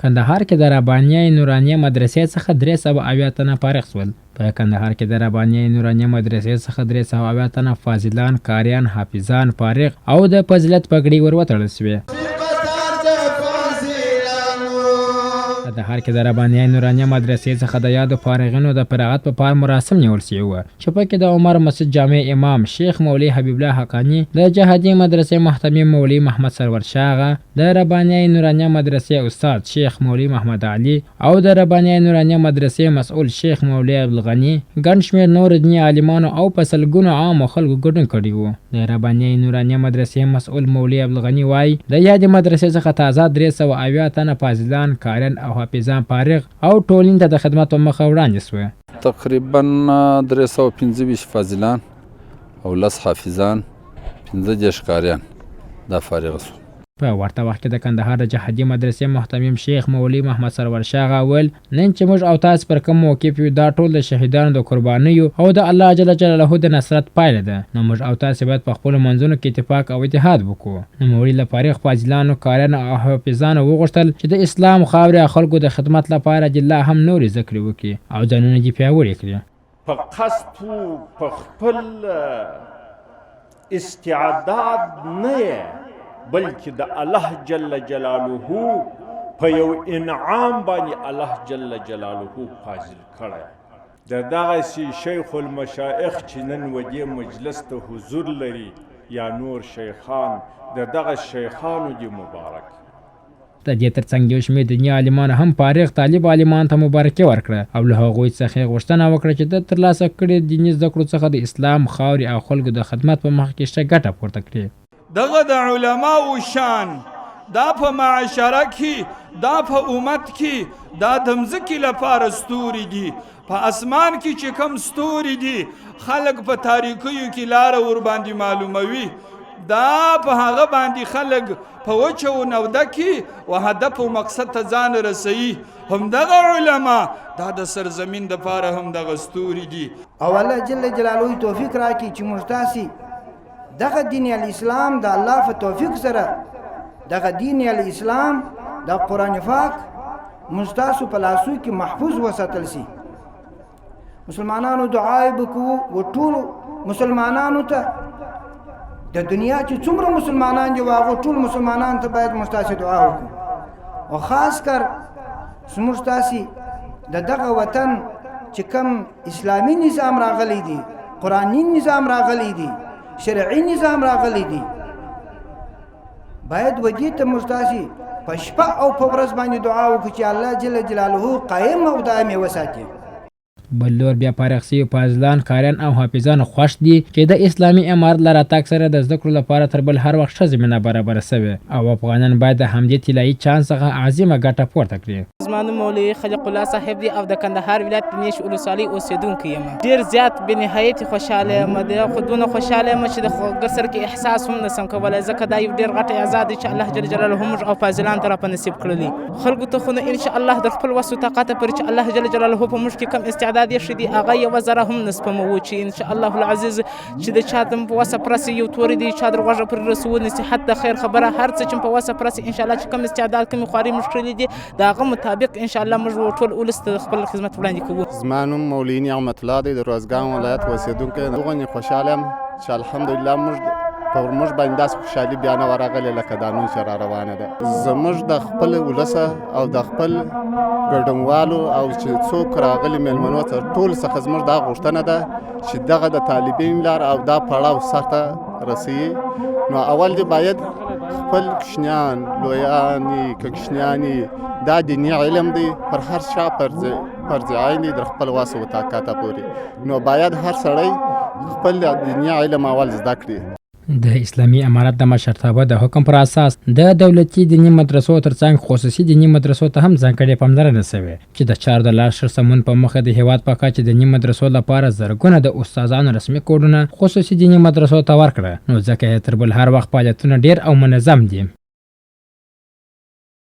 کندهار کې د ربانیه نورانیه مدرسې څخه 380 تنه فارغ شول. په کندهار کې د ربانیه نورانیه مدرسې څخه 380 تنه فاضلان، قاریان، حافظان فارغ او د فضیلت پګړۍ ور وتړل شوې. کندهار کې د ربانیه نورانیه مدرسې څخه د یادو فارغینو د فراغت په پار مراسم نیول شوي وو، چې پکې د عمر مسجد جامع امام شیخ مولوي حبیب الله حقانی، د جهادي مدرسې محتمي مولوي محمد سرور شاه، د ربانیه نورانیه مدرسې استاد شیخ مولوي محمد علي او د ربانیه نورانیه مدرسې مسؤل شیخ مولوي عبدالغني ګڼ شمېر نور دیني عالمانو او په سلګونو عامو خلکو ګډون کړی وو. د ربانیه نورانیه مدرسې مسؤل مولوي عبدالغني وایي د یادې مدرسې څخه تازه 380 تنه فاضلان، قاریان او حافظان فارغ او ټولنې ته د خدمت په مخه وړاندې شوه. تقریبا 325 فاضلان او 10 حافظان 15 قاریان دا فارغ شو. په ورته وخت کې د کندهار د جهادي مدرسې محتمم شیخ مولوي محمد سرور شاه وویل نن چې موږ او تاسو پر کوم موقف یو دا ټول د شهیدانو د قربانیو او د الله جل جلاله د نصرت پایله ده، نو موږ او تاسو باید په خپلو منځونو کې اتفاق او اتحاد وکړو. نو مولوي له فارغ فاضلانو، قاریانو او حافظانو وغوښتل چې د اسلام خاورې خلکو د خدمت لپاره د الله هم نورې زده کړې وکړي او ځانونه یې پیاوړي کړي. په قصد په خپل استعداد نه بلکې د الله جل جلاله په یو انعام باندې الله جل جلاله فاضل کړی. د دغسې شیخ المشایخ چې نن ودې مجلس ته حضور لري یا نور شیخان، د دغه شیخانو دې مبارک. د دې ترڅنګ یو شمېر دیني عالمان هم فارغ طالب عالمانو ته مبارکي ورکړه او له هغوی څخه یې غوښتنه وکړه چې د ترلاسه کړي دیني زده کړو څخه د اسلام خاورې او خلکو د خدمت په مخ کې ښه ګټه پورته کړي. دغه د علماو شان دا په معاشره کې، دا په امت کې، دا د مځکې لپاره ستوري دي. په اسمان کې چې کم ستوري دي خلک په تاریکیو کې لاره ور باندې معلوموي، دا په هغه باندې خلک په وچه و نوده کې و هدف و مقصد ته ځان رسوي. همدغه علما دا د سرزمین دپاره همدغه ستوري دي. او الله جل جلاله توفیق راکړي چې موږ تاسې دغه دین الاسلام د الله په توفیق سره دغه دین الاسلام د قرآن پاک موږ تاسو په لاسو کې محفوظ وساتل شي. مسلمانانو دعا یې وکړو و ټولو مسلمانانو ته، د دنیا چې څومره مسلمانان دي هغو ټول مسلمانانو ته باید موږ تاسې دعا وکړو او خاص کر موږ تاسې د دغه وطن چې کوم اسلامي نظام راغلی دی، قرآني نظام راغلی دی، شرعي نظام راغلی دی، باید ودې ته موږ تاسې په شپه او په ورځ باندې دعا وکړو چې الله جل جلاله قایم او دائم یې وساتي. بل لور بیا فارغ شوي فاضلان، قاریان او حافظان خوښ دي چې د اسلامي امارت له راتګ سره د زده کړو لپاره تر بل هر وخت ښه زمینه برابره شوې او افغانان باید د همدې طلایي چانس څخه عظیمه ګټه پورته کړي. زما نوم مولوي خلق الله صاحب دی او د کندهار ولایت د نیش ولسوالۍ اوسېدونکی یم. ډېر زیات بنهایت خوشحاله یم، خو دونه خوشحاله یم چې د ګر سر کې احساس هم نسم کولی، ځکه دا یو ډېر غټ اعزاز دی چې الله جل جلاله موږ او فاضلانو ته راپه نصیب کړلي. خلکو ته خو نو انشاء الله د خپل وس و طاقته پورې چې الله جل جلاله په موږ کې کم استعداد یې ښه دي هغه یوه ذره هم نسپموو چې انشاء الله العزیز چې د چا په وسه پرسې یو توري دی چا در غوږه پرې رسول نصیحت د خیر خبره هر څه چې په وسه پرسې انشاء الله چې کم استعداد کمې خواري موږ کړلي دي د هغه مطابق انشاء الله موږ ټول ولس ته خپل خدمت وړاندې کوو. زما نوم مولوي نعمت الله دی، د روزګان ولایت اوسېدونکی یم. دوغنې خوشحاله یم چې الحمدلله موږ باندې داسې خوشحالي بیا نه ورغلې لکه دا نن چې را روانه ده. زموږ د خپل ولسه او د خپل ګډونوالو او چې څوک راغلي مېلمنو ته ټول څخه زموږ دا غوښتنه ده چې دغه د طالبین لار او دا پړاو سرته رسوي. نو اول دې باید خپل کوچنیان، لویانې که کوچنیانې دا دیني علم دی پر هر چا فرض عین دی در خپل وس و طاقته پورې. نو باید هر سړی خپل دیني علم اول زده کړي. د اسلامي امارت د مشرتابه د حکم پر اساس د دولتي دیني مدرسو ترڅنګ خصوصي دیني مدرسو ته هم ځانګړې پاملرنه شوې چې د چارو د لار ښه سمون په مخه د هیواد په کچه د دیني مدرسو لپاره زرګونه د استادانو رسمي کوډونه خصوصي دیني مدرسو ته ورکړه، نو ځکه یې تر بل هر وخت فعالیتونه ډېر او منظم دي.